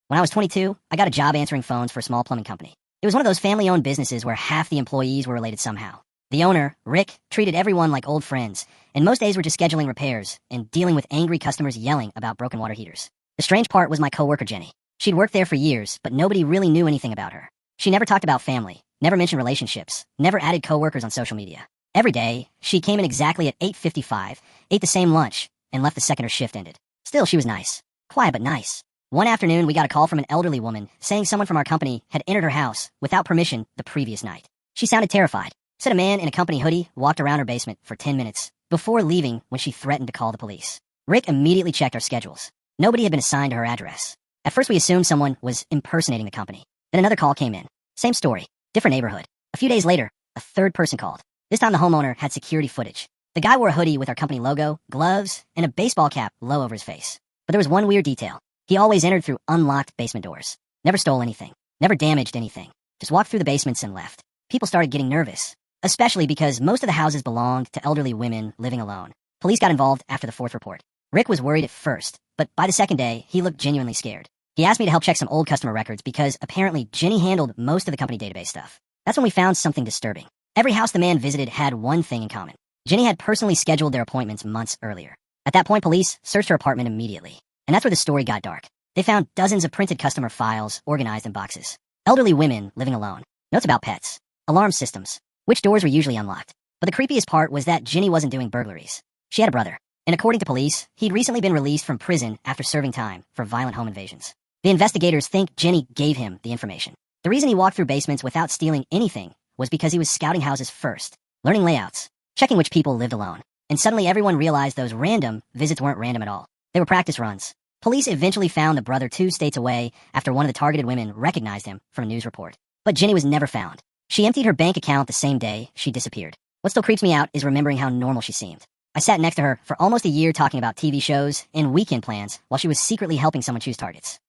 When I was 22, I got a job answering phones for a small plumbing company. It was one of those family-owned businesses where half the employees were related somehow. The owner, Rick, treated everyone like old friends, and most days were just scheduling repairs and dealing with angry customers yelling about broken water heaters. The strange part was my coworker Jenny. She'd worked there for years, but nobody really knew anything about her. She never talked about family, never mentioned relationships, never added coworkers on social media. Every day, she came in exactly at 8:55, ate the same lunch, and left the second her shift ended. Still, she was nice. Quiet but nice. One afternoon, we got a call from an elderly woman saying someone from our company had entered her house without permission the previous night. She sounded terrified. Said a man in a company hoodie walked around her basement for 10 minutes before leaving when she threatened to call the police. Rick immediately checked our schedules. Nobody had been assigned to her address. At first, we assumed someone was impersonating the company. Then another call came in. Same story, different neighborhood. A few days later, a third person called. This time the homeowner had security footage. The guy wore a hoodie with our company logo, gloves, and a baseball cap low over his face. But there was one weird detail. He always entered through unlocked basement doors. Never stole anything. Never damaged anything. Just walked through the basements and left. People started getting nervous, especially because most of the houses belonged to elderly women living alone. Police got involved after the fourth report. Rick was worried at first, but by the second day, he looked genuinely scared. He asked me to help check some old customer records because apparently Jenny handled most of the company database stuff. That's when we found something disturbing. Every house the man visited had one thing in common. Jenny had personally scheduled their appointments months earlier. At that point, police searched her apartment immediately. And that's where the story got dark. They found dozens of printed customer files organized in boxes. Elderly women living alone. Notes about pets. Alarm systems. Which doors were usually unlocked. But the creepiest part was that Jenny wasn't doing burglaries. She had a brother. And according to police, he'd recently been released from prison after serving time for violent home invasions. The investigators think Jenny gave him the information. The reason he walked through basements without stealing anything was because he was scouting houses first, learning layouts, checking which people lived alone. And suddenly everyone realized those random visits weren't random at all. They were practice runs. Police eventually found the brother 2 states away after one of the targeted women recognized him from a news report. But Jenny was never found. She emptied her bank account the same day she disappeared. What still creeps me out is remembering how normal she seemed. I sat next to her for almost a year talking about TV shows and weekend plans while she was secretly helping someone choose targets.